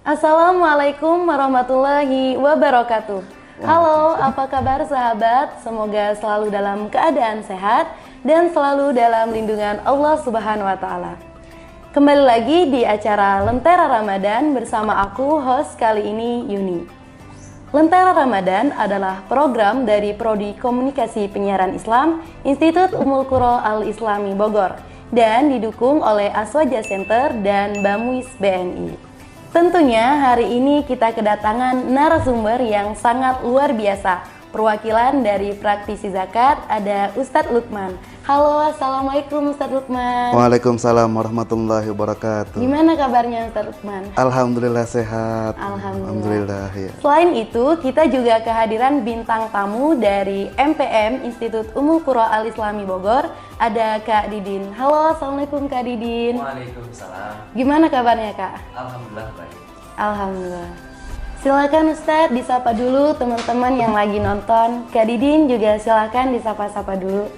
Assalamualaikum warahmatullahi wabarakatuh. Halo, apa kabar sahabat? Semoga selalu dalam keadaan sehat dan selalu dalam lindungan Allah Subhanahu wa Ta'ala. Kembali lagi di acara Lentera Ramadan bersama aku, host kali ini, Yuni. Lentera Ramadan adalah program dari Prodi Komunikasi Penyiaran Islam Institut Ummul Qura Al-Islami Bogor dan didukung oleh Aswaja Center dan Bamuis BNI. Tentunya hari ini kita kedatangan narasumber yang sangat luar biasa. Perwakilan dari praktisi zakat ada Ustadz Lukman. Halo, Assalamualaikum Ustadz Lukman. Waalaikumsalam warahmatullahi wabarakatuh. Gimana kabarnya Ustadz Lukman? Alhamdulillah sehat. Alhamdulillah. Ya. Selain itu, kita juga kehadiran bintang tamu dari MPM Institut Ummul Qura Al-Islami Bogor. Ada Kak Didin. Halo, Assalamualaikum Kak Didin. Waalaikumsalam. Gimana kabarnya Kak? Alhamdulillah baik. Alhamdulillah. Silakan Ustadz disapa dulu teman-teman yang lagi nonton. Kak Didin juga silakan disapa-sapa dulu.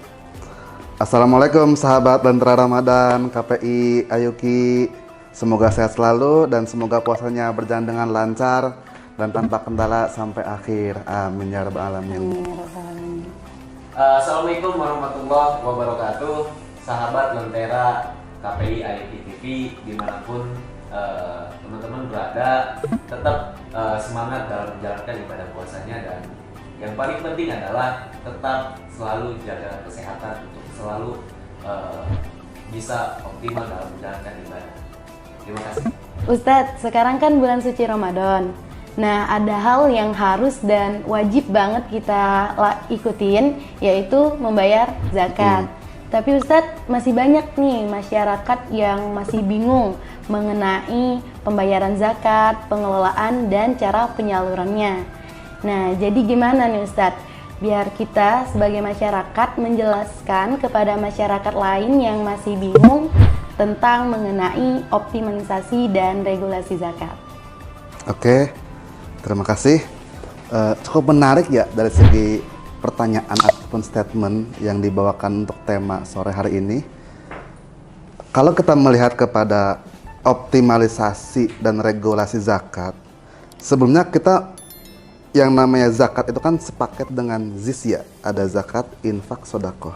Assalamualaikum sahabat Lentera Ramadan, KPI, Ayuki. Semoga sehat selalu dan semoga puasanya berjalan dengan lancar dan tanpa kendala sampai akhir. Amin ya rabbal alamin. Assalamualaikum warahmatullahi wabarakatuh. Sahabat Lentera KPI Ayuki TV dimanapun teman-teman berada, tetap semangat dalam menjalankan ibadah puasanya, dan yang paling penting adalah tetap selalu jaga kesehatan untuk selalu bisa optimal dalam menjalankan ibadah. Terima kasih. Ustadz, sekarang kan bulan suci Ramadan. Nah, ada hal yang harus dan wajib banget kita ikutin, yaitu membayar zakat. Tapi Ustadz, masih banyak nih masyarakat yang masih bingung mengenai pembayaran zakat, pengelolaan, dan cara penyalurannya. Nah, jadi gimana nih Ustadz? Biar kita sebagai masyarakat menjelaskan kepada masyarakat lain yang masih bingung tentang mengenai optimalisasi dan regulasi zakat. Oke, terima kasih. Cukup menarik ya dari segi pertanyaan ataupun statement yang dibawakan untuk tema sore hari ini. Kalau kita melihat kepada optimalisasi dan regulasi zakat, sebelumnya kita yang namanya zakat itu kan sepaket dengan zis ya, ada zakat, infak, sodakoh.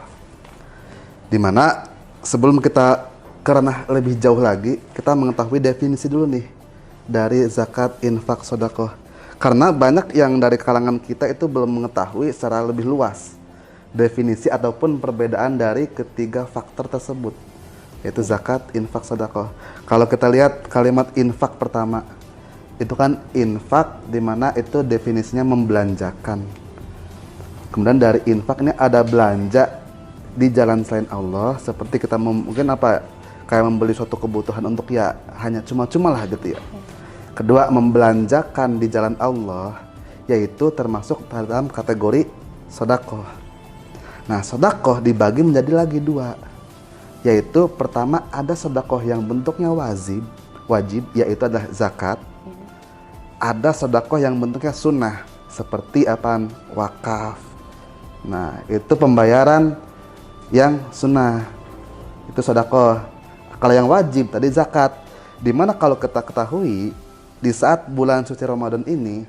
Dimana sebelum kita ke ranah lebih jauh lagi, kita mengetahui definisi dulu nih dari zakat, infak, sodakoh. Karena banyak yang dari kalangan kita itu belum mengetahui secara lebih luas definisi ataupun perbedaan dari ketiga faktor tersebut, yaitu zakat, infak, sodakoh. Kalau kita lihat kalimat infak pertama, itu kan infak dimana itu definisinya membelanjakan. Kemudian dari infak ini ada belanja di jalan selain Allah, seperti kita mungkin kayak membeli suatu kebutuhan untuk ya hanya cuma-cuma lah gitu ya. Kedua, membelanjakan di jalan Allah, yaitu termasuk dalam kategori sodakoh. Nah, sodakoh dibagi menjadi lagi dua, yaitu pertama ada sodakoh yang bentuknya wajib, yaitu adalah zakat. Ada sodakoh yang bentuknya sunnah, seperti wakaf. Nah, itu pembayaran yang sunnah, itu sodakoh. Kalau yang wajib tadi zakat, dimana kalau kita ketahui di saat bulan suci Ramadan ini,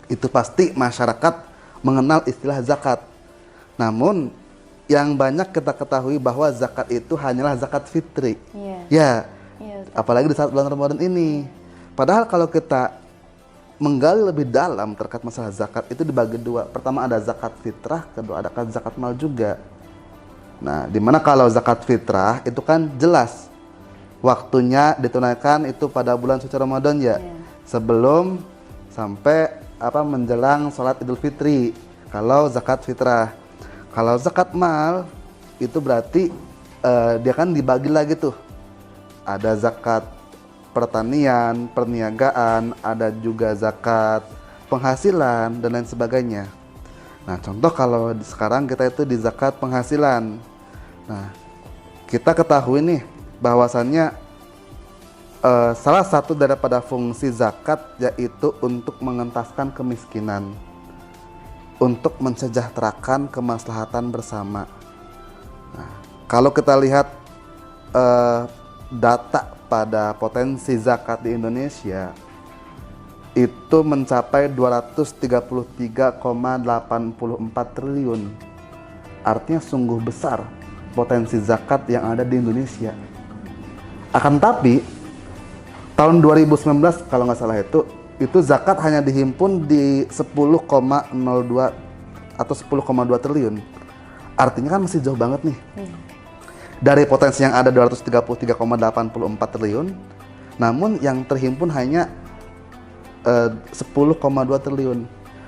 itu pasti masyarakat mengenal istilah zakat. Namun yang banyak kita ketahui bahwa zakat itu hanyalah zakat fitri. Ya, apalagi di saat bulan Ramadan ini. Padahal kalau kita menggali lebih dalam terkait masalah zakat, itu dibagi dua. Pertama ada zakat fitrah, kedua ada zakat mal juga. Nah, dimana kalau zakat fitrah itu kan jelas waktunya ditunaikan itu pada bulan suci Ramadan ya, sebelum sampai menjelang sholat Idul Fitri. Kalau zakat fitrah, kalau zakat mal itu berarti dia kan dibagi lagi tuh. Ada zakat pertanian, perniagaan, ada juga zakat penghasilan dan lain sebagainya. Nah, contoh kalau sekarang kita itu di zakat penghasilan. Nah, kita ketahui nih bahwasannya salah satu daripada fungsi zakat yaitu untuk mengentaskan kemiskinan, untuk mensejahterakan kemaslahatan bersama. Nah, kalau kita lihat data pada potensi zakat di Indonesia, itu mencapai 233,84 triliun. Artinya sungguh besar potensi zakat yang ada di Indonesia. Akan tapi tahun 2019 kalau nggak salah itu zakat hanya dihimpun di 10,02 atau 10,2 triliun. Artinya kan masih jauh banget nih. Dari potensi yang ada 233,84 triliun, namun yang terhimpun hanya 10,2 triliun.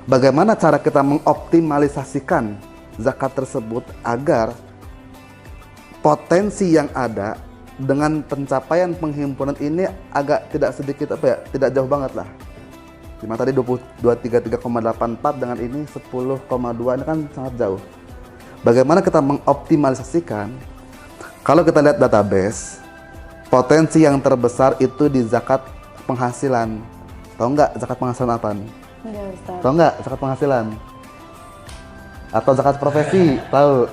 Bagaimana cara kita mengoptimalisasikan zakat tersebut agar potensi yang ada dengan pencapaian penghimpunan ini agak tidak sedikit tidak jauh banget lah. Dimana tadi 233,84 dengan ini 10,2 ini kan sangat jauh. Bagaimana kita mengoptimalisasikan? Kalau kita lihat database, potensi yang terbesar itu di zakat penghasilan. Tahu nggak zakat penghasilan apa? Enggak, Ustaz. Tahu nggak zakat penghasilan? Atau zakat profesi? Tahu?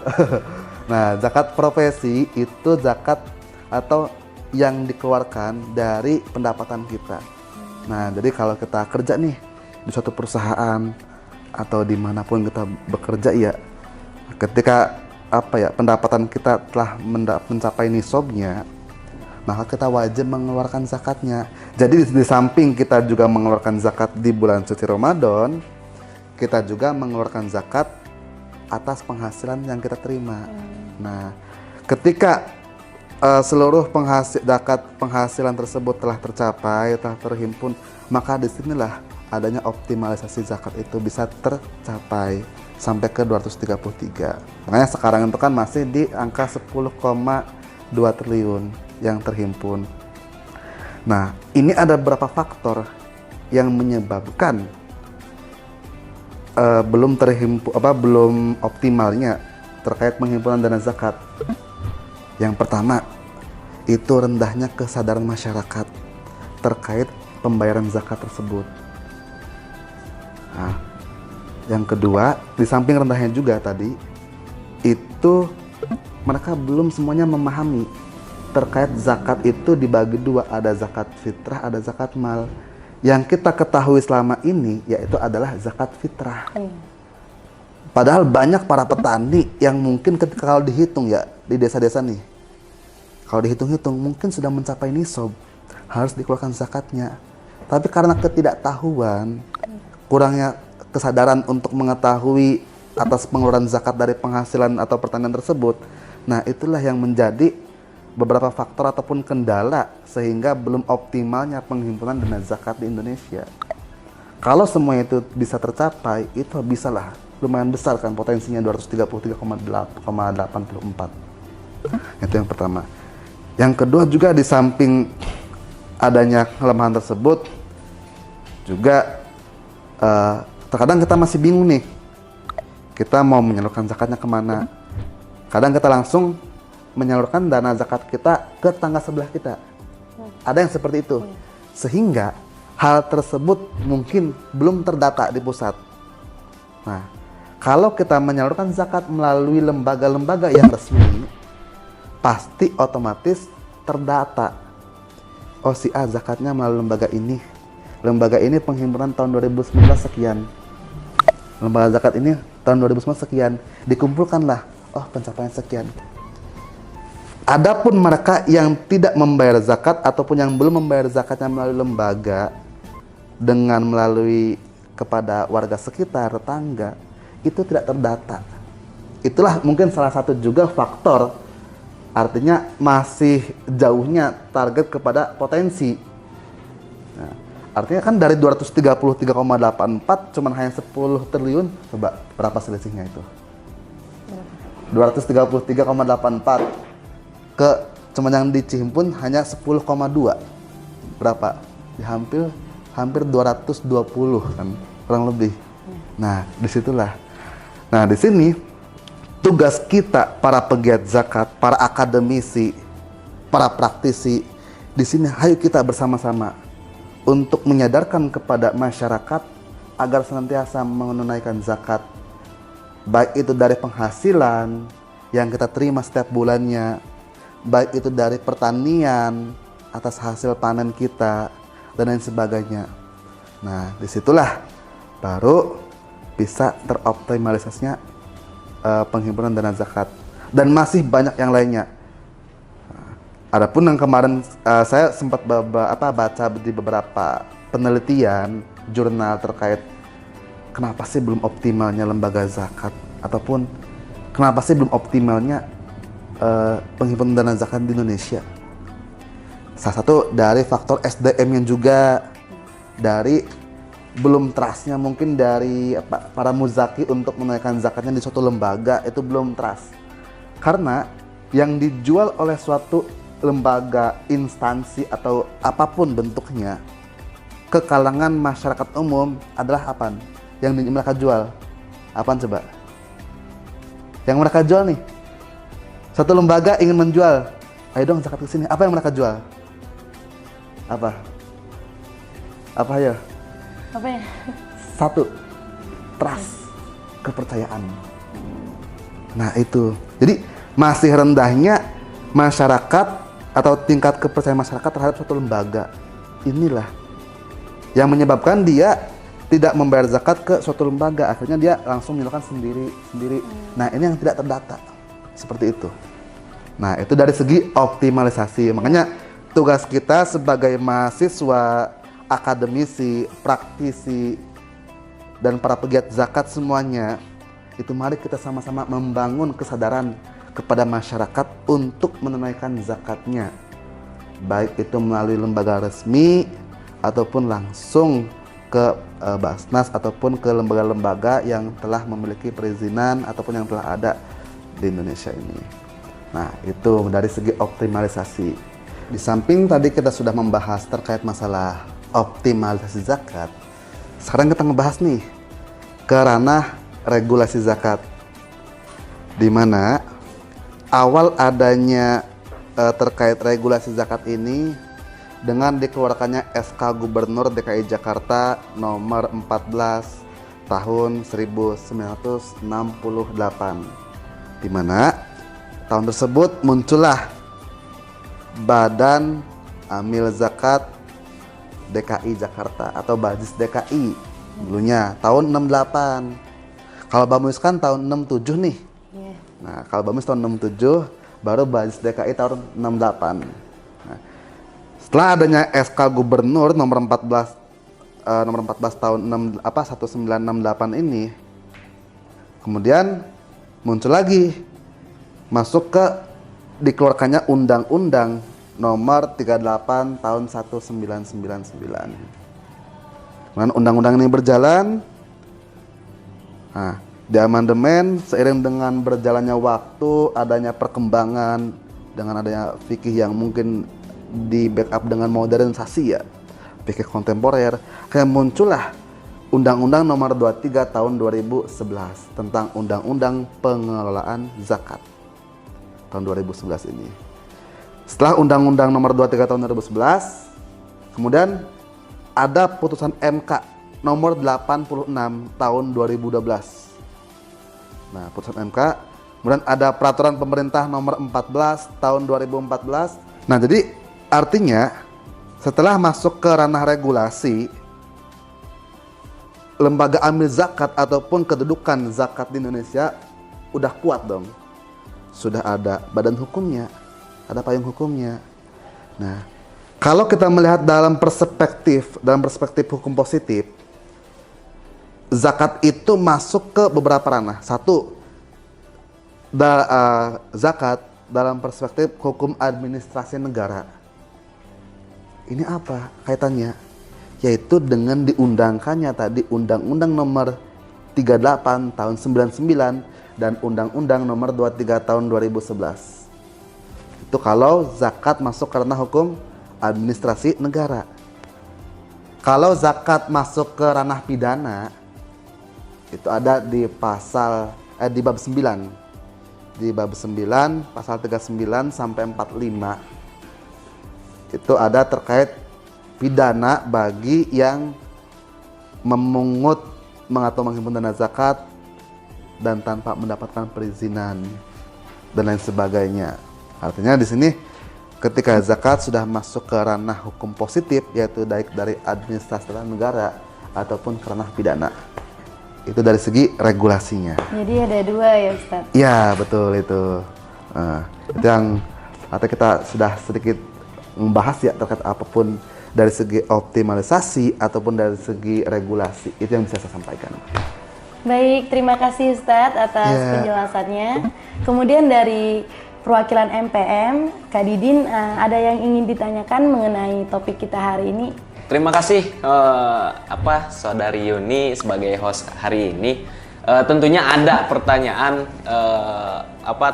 Nah, zakat profesi itu zakat atau yang dikeluarkan dari pendapatan kita. Nah, jadi kalau kita kerja nih di suatu perusahaan atau dimanapun kita bekerja ya, ketika pendapatan kita telah mencapai nisabnya, maka kita wajib mengeluarkan zakatnya. Jadi di samping kita juga mengeluarkan zakat di bulan suci Ramadan, kita juga mengeluarkan zakat atas penghasilan yang kita terima. Nah, ketika seluruh zakat penghasilan tersebut telah tercapai, telah terhimpun, maka disinilah adanya optimalisasi zakat itu bisa tercapai sampai ke 233. Makanya sekarang itu kan masih di angka 10,2 triliun yang terhimpun. Nah, ini ada beberapa faktor yang menyebabkan belum optimalnya terkait penghimpunan dana zakat. Yang pertama, itu rendahnya kesadaran masyarakat terkait pembayaran zakat tersebut. Nah, yang kedua, di samping rendahnya juga tadi, itu mereka belum semuanya memahami terkait zakat itu dibagi dua, ada zakat fitrah, ada zakat mal. Yang kita ketahui selama ini yaitu adalah zakat fitrah. Padahal banyak para petani yang mungkin kalau dihitung ya di desa-desa nih, kalau dihitung-hitung mungkin sudah mencapai nisab, harus dikeluarkan zakatnya. Tapi karena ketidaktahuan, kurangnya kesadaran untuk mengetahui atas pengeluaran zakat dari penghasilan atau pertanian tersebut, nah itulah yang menjadi beberapa faktor ataupun kendala sehingga belum optimalnya penghimpunan dana zakat di Indonesia. Kalau semua itu bisa tercapai, itu bisalah lumayan besar kan potensinya 233,84. Itu yang pertama. Yang kedua juga di samping adanya kelemahan tersebut juga terkadang kita masih bingung nih, kita mau menyalurkan zakatnya kemana. Kadang kita langsung menyalurkan dana zakat kita ke tetangga sebelah kita. Ada yang seperti itu. Sehingga hal tersebut mungkin belum terdata di pusat. Nah, kalau kita menyalurkan zakat melalui lembaga-lembaga yang resmi, pasti otomatis terdata. Oh, si A zakatnya melalui lembaga ini. Lembaga ini penghimpunan tahun 2019 sekian. Lembaga zakat ini tahun 2019 sekian. Dikumpulkanlah, oh pencapaian sekian. Adapun mereka yang tidak membayar zakat ataupun yang belum membayar zakatnya melalui lembaga dengan melalui kepada warga sekitar, tetangga, itu tidak terdata. Itulah mungkin salah satu juga faktor, artinya masih jauhnya target kepada potensi. Nah, artinya kan dari 233,84 cuman hanya 10 triliun, coba berapa selisihnya itu? 233,84 ke cuman yang dihimpun hanya 10,2. Berapa? Ya, hampir 220 kan, kurang lebih. Nah, disitulah. Nah, di sini tugas kita para pegiat zakat, para akademisi, para praktisi, di sini ayo kita bersama-sama untuk menyadarkan kepada masyarakat agar senantiasa menunaikan zakat, baik itu dari penghasilan yang kita terima setiap bulannya, baik itu dari pertanian atas hasil panen kita dan lain sebagainya. Nah, disitulah baru bisa teroptimalisasinya penghimpunan dana zakat, dan masih banyak yang lainnya. Adapun yang kemarin saya sempat baca di beberapa penelitian jurnal terkait kenapa sih belum optimalnya lembaga zakat, ataupun kenapa sih belum optimalnya penghimpunan dana zakat di Indonesia. Salah satu dari faktor SDM-nya juga, dari belum trustnya mungkin dari para muzaki untuk menaikkan zakatnya di suatu lembaga, itu belum trust. Karena yang dijual oleh suatu lembaga, instansi, atau apapun bentuknya ke kalangan masyarakat umum adalah apa? Yang mereka jual apaan coba? Yang mereka jual nih, satu lembaga ingin menjual, ayo dong zakat ke sini. Apa yang mereka jual? Apa ya? Apa ya? Satu, trust, kepercayaan. Nah itu, jadi masih rendahnya masyarakat atau tingkat kepercayaan masyarakat terhadap suatu lembaga. Inilah yang menyebabkan dia tidak membayar zakat ke suatu lembaga, akhirnya dia langsung menyalurkan sendiri. Nah ini yang tidak terdata, seperti itu. Nah itu dari segi optimalisasi. Makanya tugas kita sebagai mahasiswa, akademisi, praktisi, dan para pegiat zakat semuanya, itu mari kita sama-sama membangun kesadaran kepada masyarakat untuk menunaikan zakatnya, baik itu melalui lembaga resmi ataupun langsung ke Basnas ataupun ke lembaga-lembaga yang telah memiliki perizinan ataupun yang telah ada di Indonesia ini. Nah itu dari segi optimalisasi. Di samping tadi kita sudah membahas terkait masalah optimalisasi zakat, sekarang kita ngebahas nih ke ranah regulasi zakat, di mana awal adanya terkait regulasi zakat ini dengan dikeluarkannya SK Gubernur DKI Jakarta nomor 14 tahun 1968, di mana tahun tersebut muncullah Badan Amil Zakat DKI Jakarta atau Bajis DKI dulunya tahun 68. Kalau Bamus kan tahun 67 nih. Yeah. Nah, kalau Bamus tahun 67, baru Bajis DKI tahun 68. Nah, setelah adanya SK Gubernur nomor 14 tahun 1968 ini, kemudian muncul lagi masuk ke dikeluarkannya Undang-Undang nomor 38 tahun 1999. Kemudian undang-undang ini berjalan. Nah, di amandemen seiring dengan berjalannya waktu, adanya perkembangan dengan adanya fikih yang mungkin di backup dengan modernisasi ya, fikih kontemporer, kayak muncullah Undang-Undang nomor 23 tahun 2011 tentang Undang-Undang Pengelolaan Zakat tahun 2011 ini. Setelah Undang-Undang nomor 23 tahun 2011, kemudian ada putusan MK nomor 86 tahun 2012. Nah, putusan MK, kemudian ada peraturan pemerintah nomor 14 tahun 2014. Nah, jadi artinya setelah masuk ke ranah regulasi, lembaga amil zakat ataupun kedudukan zakat di Indonesia udah kuat dong. Sudah ada badan hukumnya, ada payung hukumnya. Nah, kalau kita melihat dalam perspektif hukum positif, zakat itu masuk ke beberapa ranah. Satu, zakat dalam perspektif hukum administrasi negara. Ini apa kaitannya? Yaitu dengan diundangkannya tadi Undang-Undang nomor 38 tahun 99 dan Undang-Undang nomor 23 tahun 2011. Itu kalau zakat masuk karena hukum administrasi negara. Kalau zakat masuk ke ranah pidana, itu ada di di bab 9. Di bab 9 pasal 39 sampai 45. Itu ada terkait pidana bagi yang memungut atau menghimpun dana zakat dan tanpa mendapatkan perizinan dan lain sebagainya. Artinya di sini ketika zakat sudah masuk ke ranah hukum positif, yaitu baik dari administrasi negara ataupun ranah pidana. Itu dari segi regulasinya. Jadi ada dua ya Ustadz? Iya, betul itu. Itu yang atau kita sudah sedikit membahas ya terkait apapun dari segi optimalisasi ataupun dari segi regulasi. Itu yang bisa saya sampaikan. Baik, terima kasih Ustadz atas penjelasannya. Kemudian dari perwakilan MPM, Kak Didin, ada yang ingin ditanyakan mengenai topik kita hari ini? Terima kasih Saudari Yuni sebagai host hari ini. Tentunya ada pertanyaan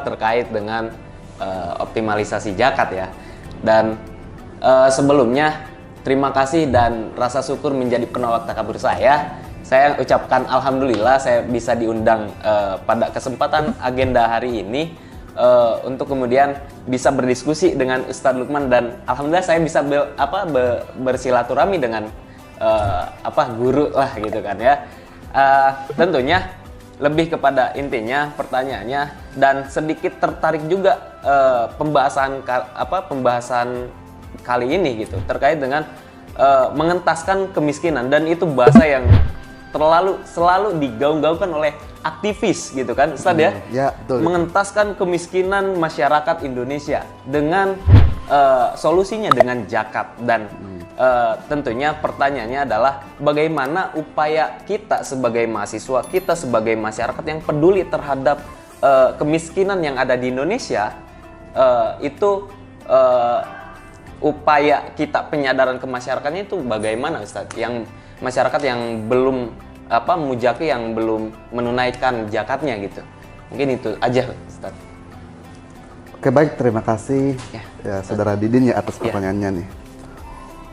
terkait dengan optimalisasi zakat ya. Dan sebelumnya terima kasih dan rasa syukur menjadi penolak takabur saya. Saya ucapkan alhamdulillah saya bisa diundang pada kesempatan agenda hari ini untuk kemudian bisa berdiskusi dengan Ustadz Lukman, dan alhamdulillah saya bisa bersilaturahmi dengan guru lah gitu kan ya. Tentunya lebih kepada intinya pertanyaannya, dan sedikit tertarik juga pembahasan kali ini gitu terkait dengan mengentaskan kemiskinan, dan itu bahasa yang selalu digaung-gaungkan oleh aktivis gitu kan Ustadz ya. Ya, betul. Mengentaskan kemiskinan masyarakat Indonesia dengan solusinya dengan zakat, dan tentunya pertanyaannya adalah bagaimana upaya kita sebagai mahasiswa, kita sebagai masyarakat yang peduli terhadap kemiskinan yang ada di Indonesia, upaya kita penyadaran ke masyarakatnya itu bagaimana Ustadz? Yang masyarakat yang belum mujaki, yang belum menunaikan zakatnya gitu. Mungkin itu aja Ustadz. Oke, baik, terima kasih ya Saudara Didin ya atas pertanyaannya nih.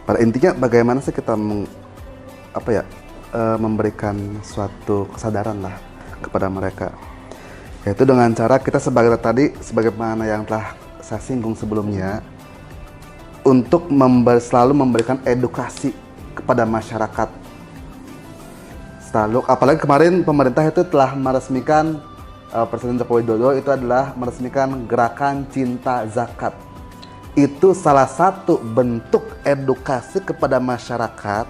Pada intinya bagaimana sih kita memberikan suatu kesadaran lah kepada mereka. Yaitu dengan cara kita sebagaimana yang telah saya singgung sebelumnya, untuk selalu memberikan edukasi kepada masyarakat. Apalagi kemarin pemerintah itu telah meresmikan, Presiden Joko Widodo itu adalah meresmikan gerakan cinta zakat. Itu salah satu bentuk edukasi kepada masyarakat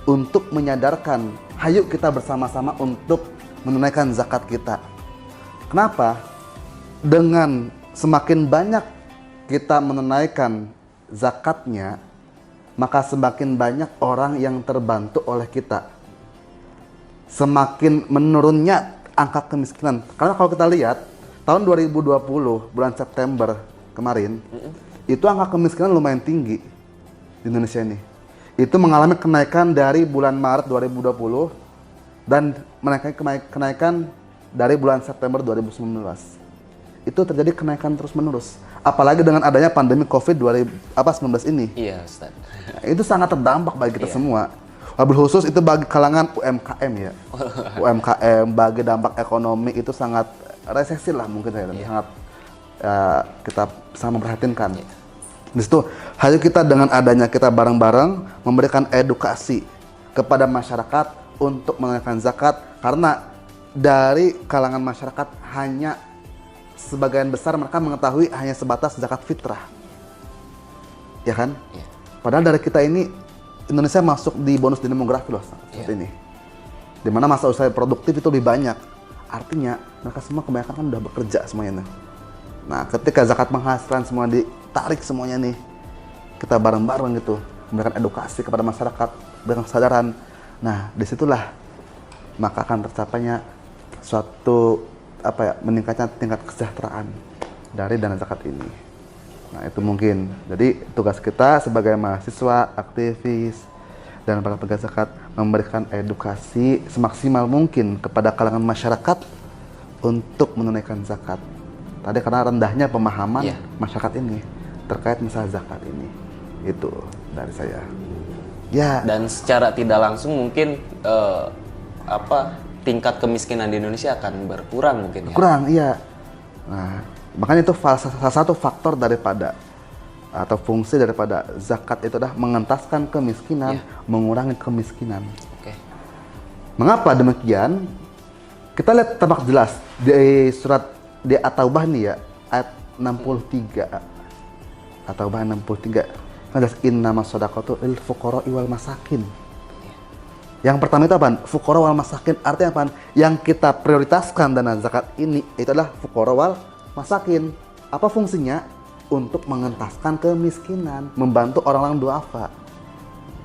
untuk menyadarkan, hayu kita bersama-sama untuk menunaikan zakat kita. Kenapa? Dengan semakin banyak kita menunaikan zakatnya, maka semakin banyak orang yang terbantu oleh kita. Semakin menurunnya angka kemiskinan. Karena kalau kita lihat tahun 2020 bulan September kemarin, itu angka kemiskinan lumayan tinggi di Indonesia ini. Itu mengalami kenaikan dari bulan Maret 2020 dan kenaikan dari bulan September 2019. Itu terjadi kenaikan terus-menerus. Apalagi dengan adanya pandemi COVID-19 ini. Iya, Ustaz. Itu sangat terdampak bagi kita semua. Wabil khusus itu bagi kalangan UMKM ya. UMKM bagi dampak ekonomi itu sangat resesi lah mungkin saya. Sangat kita sangat memperhatinkan. Di situ hanya kita dengan adanya kita bareng-bareng memberikan edukasi kepada masyarakat untuk menunaikan zakat, karena dari kalangan masyarakat hanya sebagian besar mereka mengetahui hanya sebatas zakat fitrah. Ya kan? Padahal dari kita ini Indonesia masuk di bonus demografi loh saat ini. Dimana masa usaha produktif itu lebih banyak. Artinya mereka semua kebanyakan kan udah bekerja semuanya. Nah, ketika zakat penghasilan semua ditarik semuanya nih, kita bareng-bareng gitu memberikan edukasi kepada masyarakat, berikan kesadaran. Nah, disitulah maka akan tercapainya suatu meningkatnya tingkat kesejahteraan dari dana zakat ini. Nah, itu mungkin. Jadi tugas kita sebagai mahasiswa, aktivis, dan para pegiat zakat memberikan edukasi semaksimal mungkin kepada kalangan masyarakat untuk menunaikan zakat. Tadi karena rendahnya pemahaman masyarakat ini terkait masalah zakat ini. Itu dari saya. Ya. Dan secara tidak langsung mungkin tingkat kemiskinan di Indonesia akan berkurang mungkin ya. Kurang, iya. Nah, makanya itu salah satu faktor daripada atau fungsi daripada zakat itu adalah mengentaskan kemiskinan, mengurangi kemiskinan. Mengapa demikian? Kita lihat tampak jelas di surat di At-Taubah nih ya, ayat 63. At-Taubah 63. Ada innamas shadaqatu lil fuqara'i wal masakin. Yang pertama itu apa? Fuqara wal masakin, artinya apa? Yang kita prioritaskan dana zakat ini itu adalah fuqara wal masakin. Apa fungsinya? Untuk mengentaskan kemiskinan, membantu orang-orang duafa.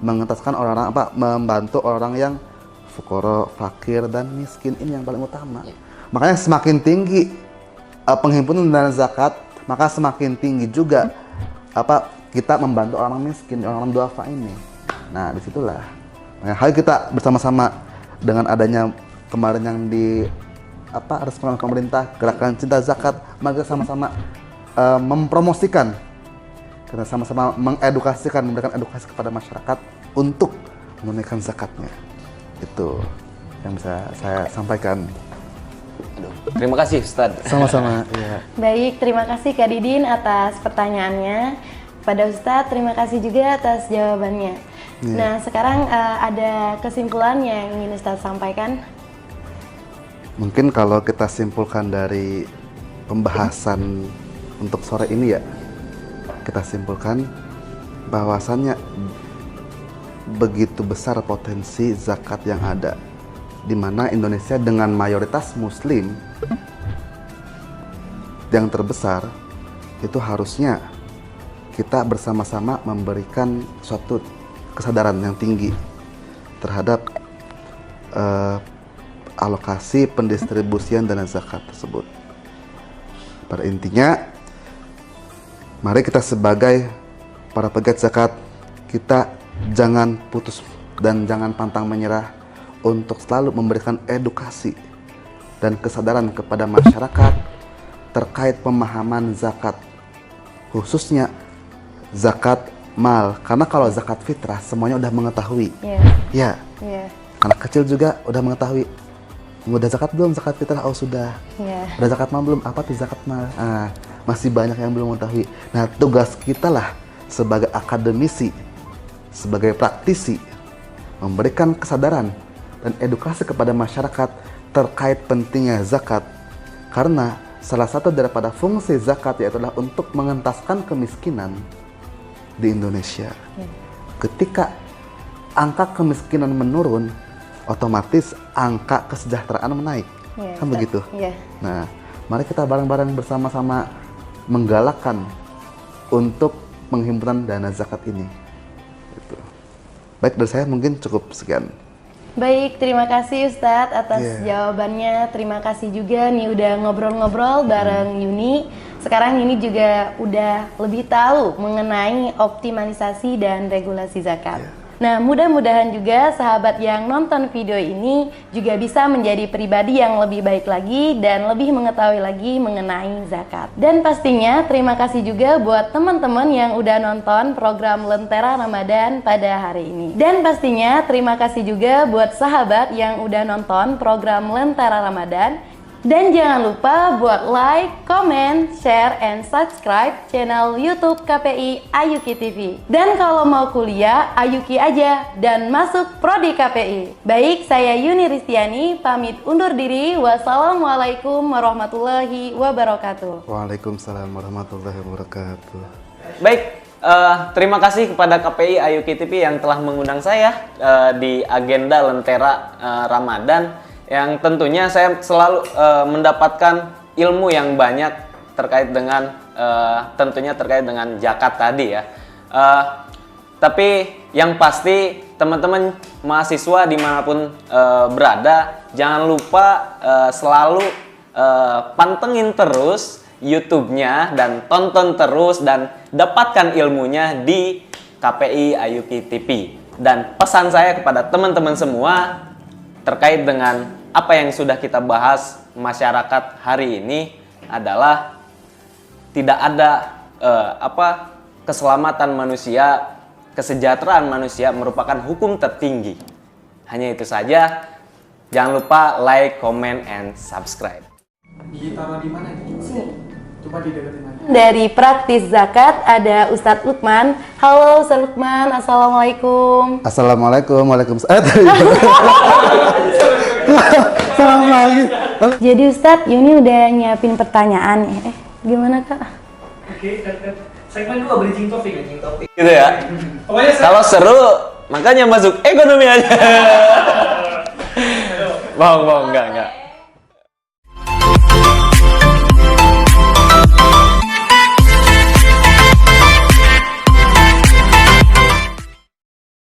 Mengentaskan orang-orang apa? Membantu orang yang fuqara, fakir dan miskin, ini yang paling utama. Makanya semakin tinggi penghimpunan dana zakat, maka semakin tinggi juga apa kita membantu orang miskin, orang duafa ini. Nah, disitulah. Nah, hal kita bersama-sama dengan adanya kemarin yang di apa respon pemerintah gerakan cinta zakat, maka sama-sama mempromosikan, kita sama-sama mengedukasikan, memberikan edukasi kepada masyarakat untuk menunaikan zakatnya. Itu yang bisa saya sampaikan. Aduh, terima kasih Ustadz. Sama-sama. Ya. Baik, terima kasih Kak Didin atas pertanyaannya. Pada Ustadz, terima kasih juga atas jawabannya. Ya. Nah, sekarang ada kesimpulan yang ingin Ustadz sampaikan? Mungkin kalau kita simpulkan dari pembahasan untuk sore ini ya, kita simpulkan bahwasannya begitu besar potensi zakat yang ada, di mana Indonesia dengan mayoritas Muslim yang terbesar, itu harusnya kita bersama-sama memberikan suatu kesadaran yang tinggi terhadap alokasi pendistribusian dana zakat tersebut. Pada intinya, mari kita sebagai para pegiat zakat, kita jangan putus dan jangan pantang menyerah untuk selalu memberikan edukasi dan kesadaran kepada masyarakat terkait pemahaman zakat, khususnya zakat mal. Karena kalau zakat fitrah semuanya udah mengetahui. Ya. Anak kecil juga udah mengetahui. Udah zakat belum? Zakat fitrah? Oh sudah. Udah zakat mal belum? Apa tuh zakat mal? Masih banyak yang belum mengetahui. Nah, tugas kita lah sebagai akademisi, sebagai praktisi, memberikan kesadaran dan edukasi kepada masyarakat terkait pentingnya zakat. Karena salah satu daripada fungsi zakat yaitu adalah untuk mengentaskan kemiskinan di Indonesia. Ketika angka kemiskinan menurun, otomatis angka kesejahteraan menaik, kan begitu? Nah, mari kita bareng-bareng bersama-sama menggalakkan untuk penghimpunan dana zakat ini. Gitu. Baik, dari saya mungkin cukup sekian. Baik, terima kasih Ustadz atas jawabannya. Terima kasih juga nih udah ngobrol-ngobrol bareng Yuni. Sekarang Yuni juga udah lebih tahu mengenai optimalisasi dan regulasi zakat. Nah, mudah-mudahan juga sahabat yang nonton video ini juga bisa menjadi pribadi yang lebih baik lagi dan lebih mengetahui lagi mengenai zakat. Dan pastinya terima kasih juga buat teman-teman yang udah nonton program Lentera Ramadan pada hari ini. Dan pastinya terima kasih juga buat sahabat yang udah nonton program Lentera Ramadan. Dan jangan lupa buat like, comment, share, and subscribe channel YouTube KPI Ayuki TV. Dan kalau mau kuliah, Ayuki aja dan masuk Prodi KPI. Baik, saya Yuni Ristiani, pamit undur diri. Wassalamualaikum warahmatullahi wabarakatuh. Waalaikumsalam warahmatullahi wabarakatuh. Baik, terima kasih kepada KPI Ayuki TV yang telah mengundang saya di agenda Lentera Ramadan. Yang tentunya saya selalu mendapatkan ilmu yang banyak terkait dengan tentunya terkait dengan zakat tadi ya. Tapi yang pasti teman-teman mahasiswa dimanapun berada, jangan lupa selalu pantengin terus YouTube-nya dan tonton terus dan dapatkan ilmunya di KPI Ayuki TV. Dan pesan saya kepada teman-teman semua terkait dengan apa yang sudah kita bahas masyarakat hari ini adalah tidak ada keselamatan manusia, kesejahteraan manusia merupakan hukum tertinggi. Hanya itu saja. Jangan lupa like, comment, and subscribe. Ditaruh di mana ini? Coba dideketin aja. Dari Praktis Zakat ada Ustadz Lukman. Halo Ustadz Lukman, Assalamualaikum. Assalamualaikum, waalaikumsalam. Salam lagi. Jadi Ustadz, Yuni udah nyiapin pertanyaan. Gimana Kak? Oke, segmen 2 bridging topik. Gitu ya. Pokoknya Kalau seru Makanya masuk ekonomi aja. Bohong, enggak.